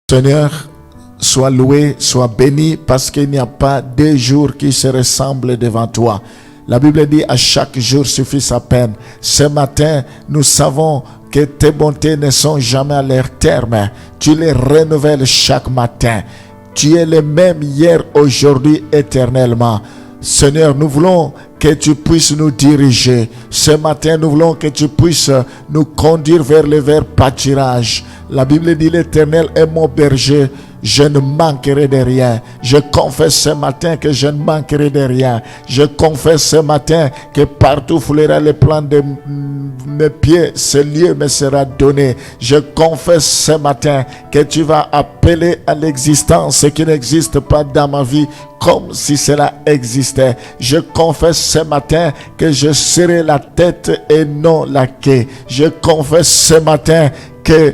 Seigneur, sois loué, sois béni, parce qu'il n'y a pas deux jours qui se ressemblent devant toi. La Bible dit à chaque jour suffit sa peine. Ce matin, nous savons que tes bontés ne sont jamais à leur terme. Tu les renouvelles chaque matin. Tu es le même hier, aujourd'hui, éternellement. Seigneur, nous voulons que tu puisses nous diriger. Ce matin, nous voulons que tu puisses nous conduire vers le vert pâturage. La Bible dit, l'Éternel est mon berger, je ne manquerai de rien. Je confesse ce matin que je ne manquerai de rien. Je confesse ce matin que partout foulera le plan de mes pieds, ce lieu me sera donné. Je confesse ce matin que tu vas appeler à l'existence ce qui n'existe pas dans ma vie comme si cela existait. Je confesse ce matin que je serai la tête et non la queue. Je confesse ce matin que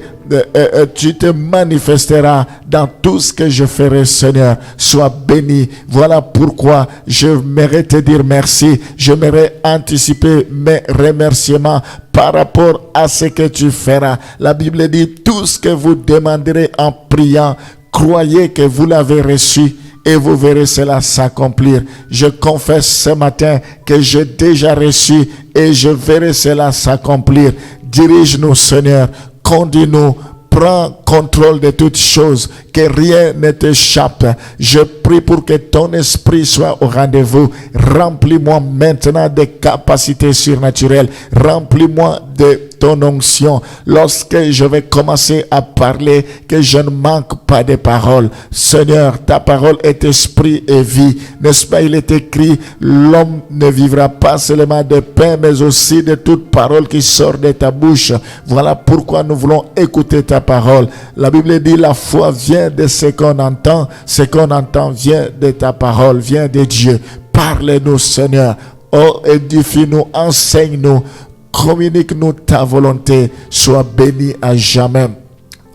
tu te manifesteras dans tout ce que je ferai, Seigneur. Sois béni. Voilà pourquoi j'aimerais te dire merci. J'aimerais anticiper mes remerciements par rapport à ce que tu feras. La Bible dit, tout ce que vous demanderez en priant, croyez que vous l'avez reçu et vous verrez cela s'accomplir. Je confesse ce matin que j'ai déjà reçu et je verrai cela s'accomplir. Dirige-nous, Seigneur. Conduis-nous, prends contrôle de toutes choses, que rien ne t'échappe. Je prie pour que ton esprit soit au rendez-vous. Remplis-moi maintenant de capacités surnaturelles. Remplis-moi de ton onction. Lorsque je vais commencer à parler, que je ne manque pas de paroles. Seigneur, ta parole est esprit et vie. N'est-ce pas, il est écrit, l'homme ne vivra pas seulement de pain, mais aussi de toute parole qui sort de ta bouche. Voilà pourquoi nous voulons écouter ta parole. La Bible dit, la foi vient de ce qu'on entend. Ce qu'on entend vient de ta parole, vient de Dieu. Parle-nous, Seigneur. Oh, édifie-nous, enseigne-nous. Communique-nous ta volonté. Sois béni à jamais.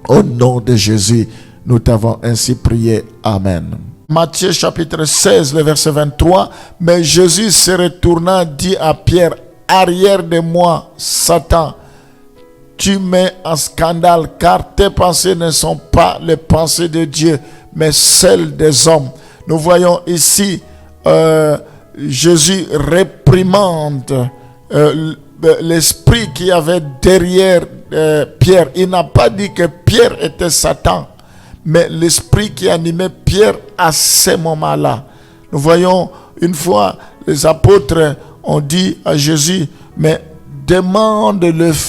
Au nom de Jésus, nous t'avons ainsi prié. Amen. Matthieu chapitre 16, le verset 23. Mais Jésus se retourna, dit à Pierre, arrière de moi, Satan. Tu mets en scandale, car tes pensées ne sont pas les pensées de Dieu, mais celles des hommes. Nous voyons ici Jésus réprimande l'esprit qui avait derrière Pierre. Il n'a pas dit que Pierre était Satan, mais l'esprit qui animait Pierre à ce moment-là. Nous voyons une fois les apôtres ont dit à Jésus, mais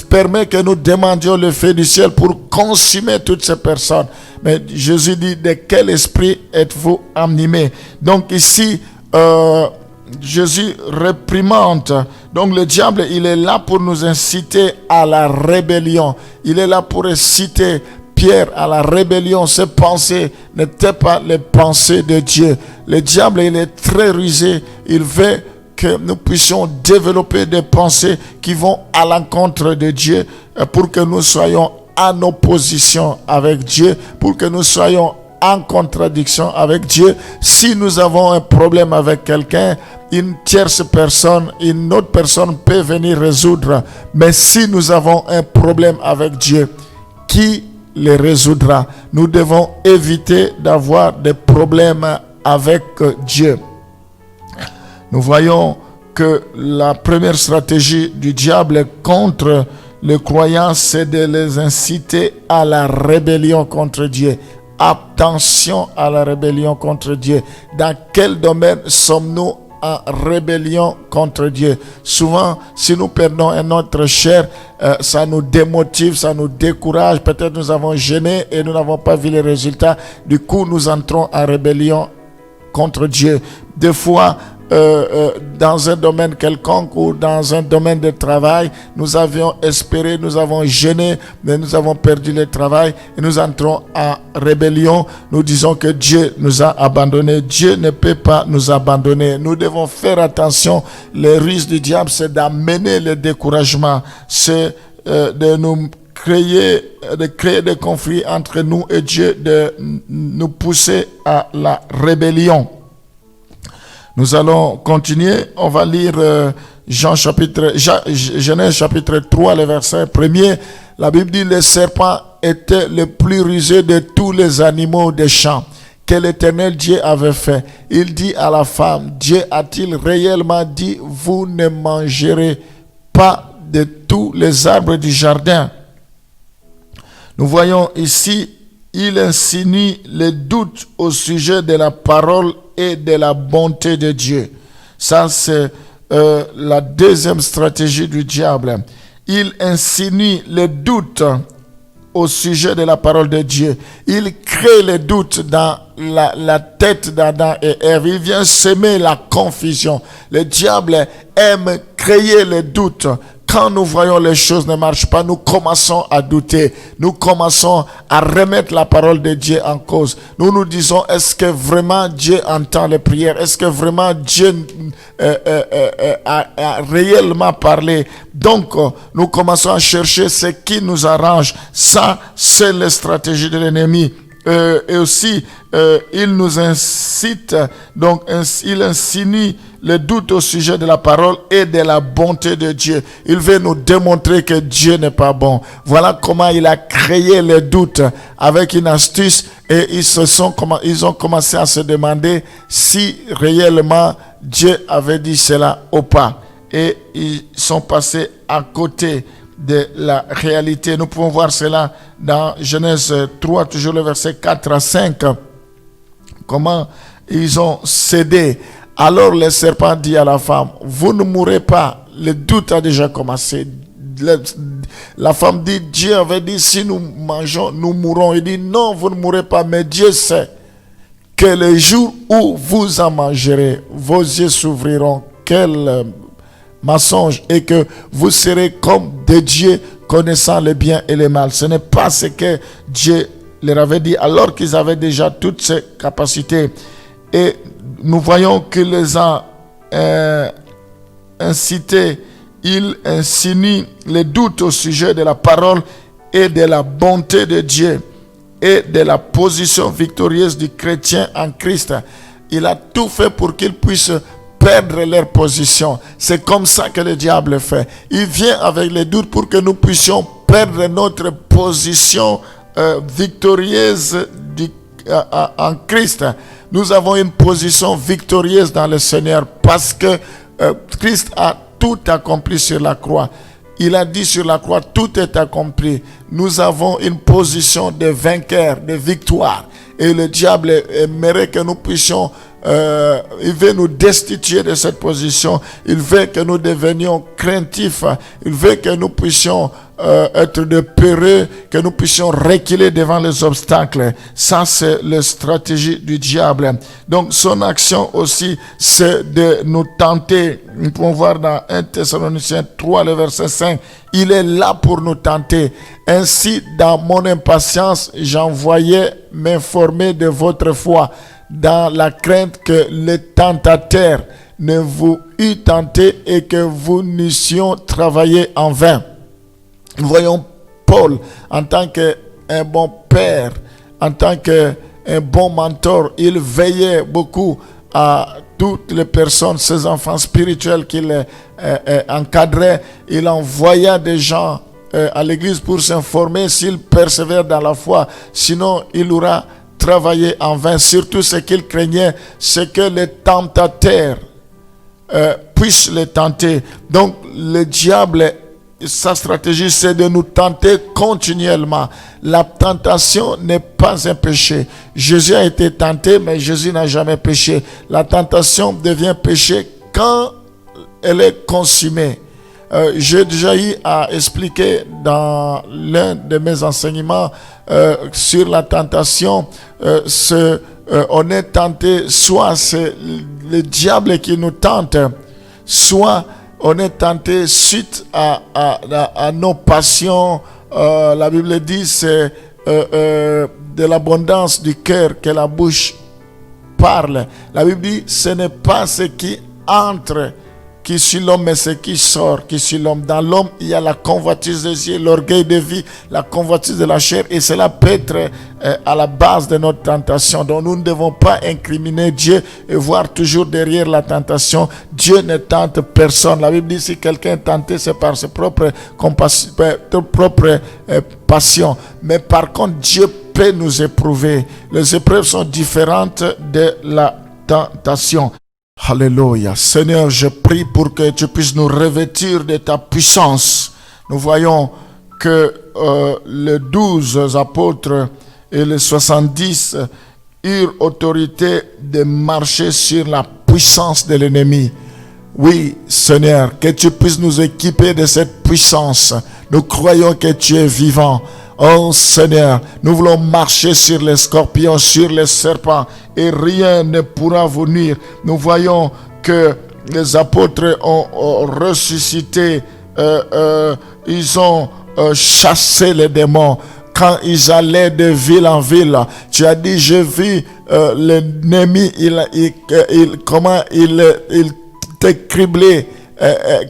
permets que nous demandions le feu du ciel pour consumer toutes ces personnes. Mais Jésus dit, de quel esprit êtes-vous animés? Donc ici, Jésus réprimande. Donc le diable, il est là pour nous inciter à la rébellion. Il est là pour inciter Pierre à la rébellion. Ses pensées n'étaient pas les pensées de Dieu. Le diable, il est très rusé. Il veut que nous puissions développer des pensées qui vont à l'encontre de Dieu pour que nous soyons en opposition avec Dieu, pour que nous soyons en contradiction avec Dieu. Si nous avons un problème avec quelqu'un, une tierce personne, une autre personne peut venir résoudre. Mais si nous avons un problème avec Dieu, qui le résoudra? Nous devons éviter d'avoir des problèmes avec Dieu. Nous voyons que la première stratégie du diable contre les croyants, c'est de les inciter à la rébellion contre Dieu. Attention à la rébellion contre Dieu. Dans quel domaine sommes-nous en rébellion contre Dieu? Souvent, si nous perdons un notre chair, ça nous démotive, ça nous décourage. Peut-être nous avons gêné et nous n'avons pas vu les résultats. Du coup, nous entrons en rébellion contre Dieu. Des fois, dans un domaine quelconque ou dans un domaine de travail, nous avions espéré, nous avons gêné, mais nous avons perdu le travail et nous entrons en rébellion. Nous disons que Dieu nous a abandonnés. Dieu ne peut pas nous abandonner. Nous devons faire attention. Les ruses du diable, c'est d'amener le découragement, c'est de nous créer des conflits entre nous et Dieu, de nous pousser à la rébellion. Nous allons continuer. On va lire Genèse chapitre 3, le verset 1er. La Bible dit, le serpent était le plus rusé de tous les animaux des champs que l'Éternel Dieu avait fait. Il dit à la femme, Dieu a-t-il réellement dit, vous ne mangerez pas de tous les arbres du jardin? Nous voyons ici, il insinue le doute au sujet de la parole et de la bonté de Dieu. Ça, c'est la deuxième stratégie du diable. Il insinue le doute au sujet de la parole de Dieu. Il crée le doute dans la tête d'Adam et Ève. Il vient semer la confusion. Le diable aime créer le doute. Quand nous voyons les choses ne marchent pas, nous commençons à douter. Nous commençons à remettre la parole de Dieu en cause. Nous nous disons, est-ce que vraiment Dieu entend les prières? Est-ce que vraiment Dieu a réellement parlé? Donc, nous commençons à chercher ce qui nous arrange. Ça, c'est la stratégie de l'ennemi. Et aussi, il nous incite, donc il insinue le doute au sujet de la parole et de la bonté de Dieu. Il veut nous démontrer que Dieu n'est pas bon. Voilà comment il a créé le doute avec une astuce, et ils ont commencé à se demander si réellement Dieu avait dit cela ou pas. Et ils sont passés à côté de la réalité. Nous pouvons voir cela dans Genèse 3, toujours le verset 4 à 5. Comment ils ont cédé. Alors le serpent dit à la femme, vous ne mourrez pas. Le doute a déjà commencé. La femme dit, Dieu avait dit, si nous mangeons, nous mourrons. Il dit, non, vous ne mourrez pas, mais Dieu sait que le jour où vous en mangerez, vos yeux s'ouvriront. Quel mensonge, et que vous serez comme des dieux connaissant le bien et le mal. Ce n'est pas ce que Dieu leur avait dit alors qu'ils avaient déjà toutes ces capacités. Et nous voyons qu'il les a incités. Il insinue les doutes au sujet de la parole et de la bonté de Dieu et de la position victorieuse du chrétien en Christ. Il a tout fait pour qu'ils puissent perdre leur position. C'est comme ça que le diable fait. Il vient avec les doutes pour que nous puissions perdre notre position victorieuse en Christ. Nous avons une position victorieuse dans le Seigneur parce que Christ a tout accompli sur la croix. Il a dit sur la croix, tout est accompli. Nous avons une position de vainqueur, de victoire. Et le diable aimerait que nous puissions, il veut nous destituer de cette position. Il veut que nous devenions craintifs. Il veut que nous puissions être de peureux, que nous puissions reculer devant les obstacles. Ça, c'est la stratégie du diable. Donc, son action aussi, c'est de nous tenter. Nous pouvons voir dans 1 Thessaloniciens 3, le verset 5. Il est là pour nous tenter. Ainsi, dans mon impatience, j'envoyais m'informer de votre foi, dans la crainte que le tentateur ne vous eût tenté et que vous n'eussions travaillé en vain. Nous voyons Paul en tant qu'un bon père, en tant qu'un bon mentor. Il veillait beaucoup à toutes les personnes, ses enfants spirituels qu'il encadrait. Il envoya des gens à l'église pour s'informer s'ils persévèrent dans la foi. Sinon, il aura travaillé en vain. Surtout ce qu'il craignait, c'est que les tentateurs puissent les tenter. Donc, le diable, sa stratégie, c'est de nous tenter continuellement. La tentation n'est pas un péché. Jésus a été tenté, mais Jésus n'a jamais péché. La tentation devient péché quand elle est consumée. J'ai déjà eu à expliquer dans l'un de mes enseignements sur la tentation. On est tenté, soit c'est le diable qui nous tente, soit on est tenté suite à nos passions. La Bible dit c'est de l'abondance du cœur que la bouche parle. La Bible dit ce n'est pas ce qui entre qui sur l'homme, mais ce qui sort, qui sur l'homme. Dans l'homme, il y a la convoitise des yeux, l'orgueil de vie, la convoitise de la chair, et cela peut être à la base de notre tentation. Donc nous ne devons pas incriminer Dieu et voir toujours derrière la tentation. Dieu ne tente personne. La Bible dit si quelqu'un est tenté, c'est par ses propres passions. Mais par contre, Dieu peut nous éprouver. Les épreuves sont différentes de la tentation. Alléluia. Seigneur, je prie pour que tu puisses nous revêtir de ta puissance. Nous voyons que les 12 apôtres et les 70 eurent autorité de marcher sur la puissance de l'ennemi. Oui, Seigneur, que tu puisses nous équiper de cette puissance. Nous croyons que tu es vivant. Oh Seigneur, nous voulons marcher sur les scorpions, sur les serpents, et rien ne pourra vous nuire. Nous voyons que les apôtres ont ressuscité, ils ont chassé les démons. Quand ils allaient de ville en ville, tu as dit, je vis l'ennemi, comment il était criblé,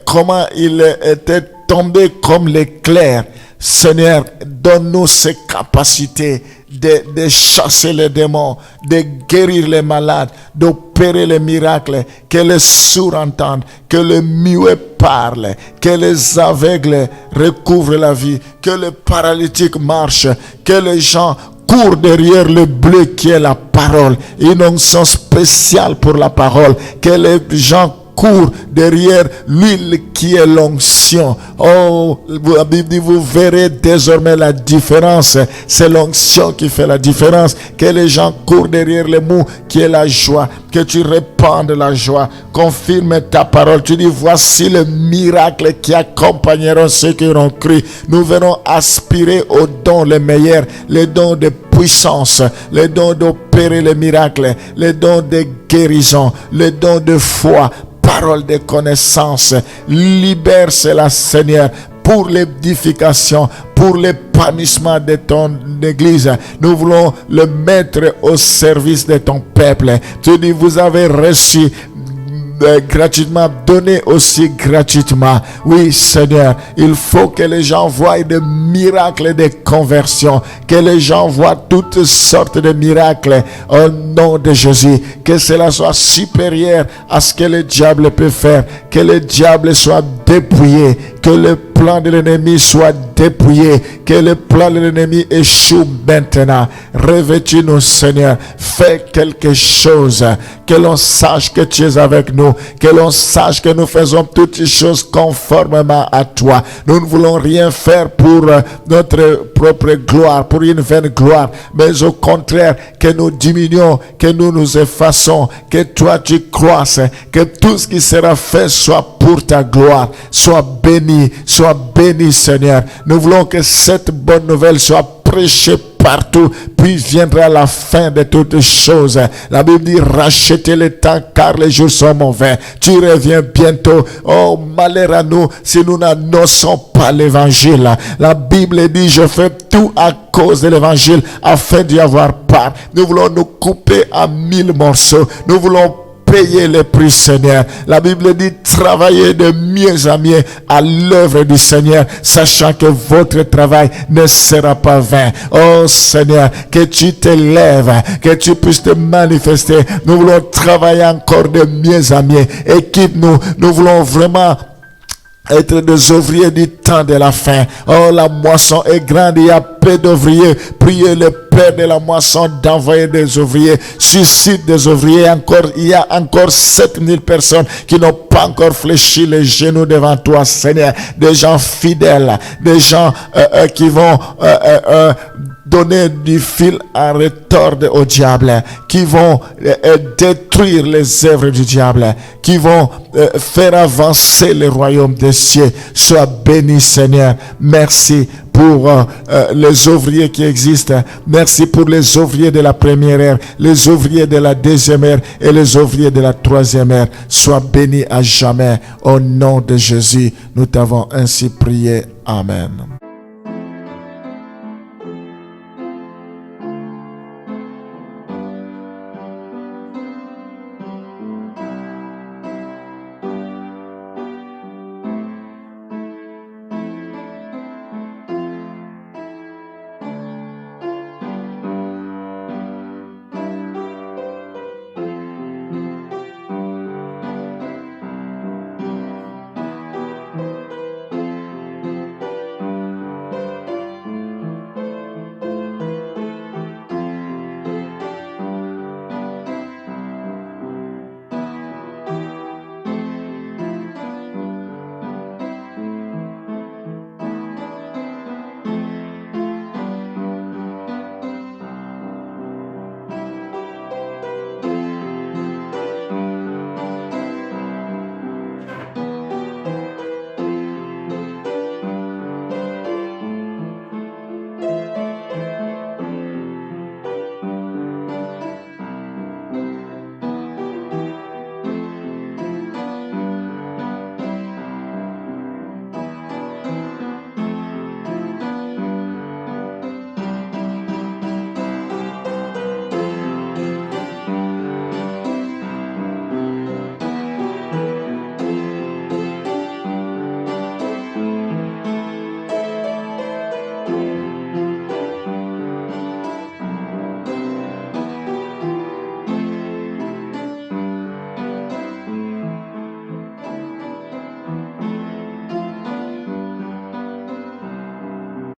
comment il était tombé comme l'éclair. Seigneur, donne-nous ces capacités de chasser les démons, de guérir les malades, d'opérer les miracles, que les sourds entendent, que les muets parlent, que les aveugles recouvrent la vie, que les paralytiques marchent, que les gens courent derrière le bleu qui est la parole, une onction spéciale pour la parole, que les gens court derrière l'huile qui est l'onction. Oh, la Bible dit, vous verrez désormais la différence. C'est l'onction qui fait la différence. Que les gens courent derrière le mou qui est la joie. Que tu répandes la joie. Confirme ta parole. Tu dis, voici le miracle qui accompagneront ceux qui auront cru. Nous venons aspirer aux dons les meilleurs, les dons de puissance, les dons d'opérer les miracles, les dons de guérison, les dons de foi, parole de connaissance. Libère cela, Seigneur, pour l'édification, pour l'épanouissement de ton église. Nous voulons le mettre au service de ton peuple. Tu dis, vous avez reçu gratuitement, donné aussi gratuitement. Oui, Seigneur, il faut que les gens voient des miracles de conversion, que les gens voient toutes sortes de miracles au nom de Jésus, que cela soit supérieur à ce que le diable peut faire, que le diable soit dépouillé, que le plan de l'ennemi soit dépouillé, que le plan de l'ennemi échoue maintenant. Revêtis-nous, Seigneur, fais quelque chose, que l'on sache que tu es avec nous, que l'on sache que nous faisons toutes les choses conformément à toi. Nous ne voulons rien faire pour notre propre gloire, pour une vaine gloire, mais au contraire, que nous diminuons, que nous nous effaçons, que toi tu croisses, que tout ce qui sera fait soit pour ta gloire. Sois béni, Seigneur. Nous voulons que cette bonne nouvelle soit prêchée partout, puis viendra la fin de toutes choses. La Bible dit, rachetez le temps car les jours sont mauvais. Tu reviens bientôt. Oh, malheur à nous si nous n'annonçons pas l'évangile. La Bible dit, je fais tout à cause de l'évangile afin d'y avoir part. Nous voulons nous couper en 1000 morceaux. Nous voulons payer le prix, Seigneur. La Bible dit, travaillez de mieux en mieux à l'œuvre du Seigneur, sachant que votre travail ne sera pas vain. Oh Seigneur, que tu te lèves, que tu puisses te manifester. Nous voulons travailler encore de mieux en mieux. Équipe-nous. Nous voulons vraiment être des ouvriers du temps de la fin. Oh, la moisson est grande, il y a peu d'ouvriers. Priez le Père de la moisson d'envoyer des ouvriers. Suscite des ouvriers. Encore, il y a encore 7000 personnes qui n'ont pas encore fléchi les genoux devant toi, Seigneur. Des gens fidèles, des gens qui vont donner du fil à retordre au diable, qui vont détruire les œuvres du diable, qui vont faire avancer le royaume des cieux. Sois béni, Seigneur. Merci pour les ouvriers qui existent. Merci pour les ouvriers de la première ère, les ouvriers de la deuxième ère et les ouvriers de la troisième ère. Sois béni à jamais. Au nom de Jésus, nous t'avons ainsi prié. Amen.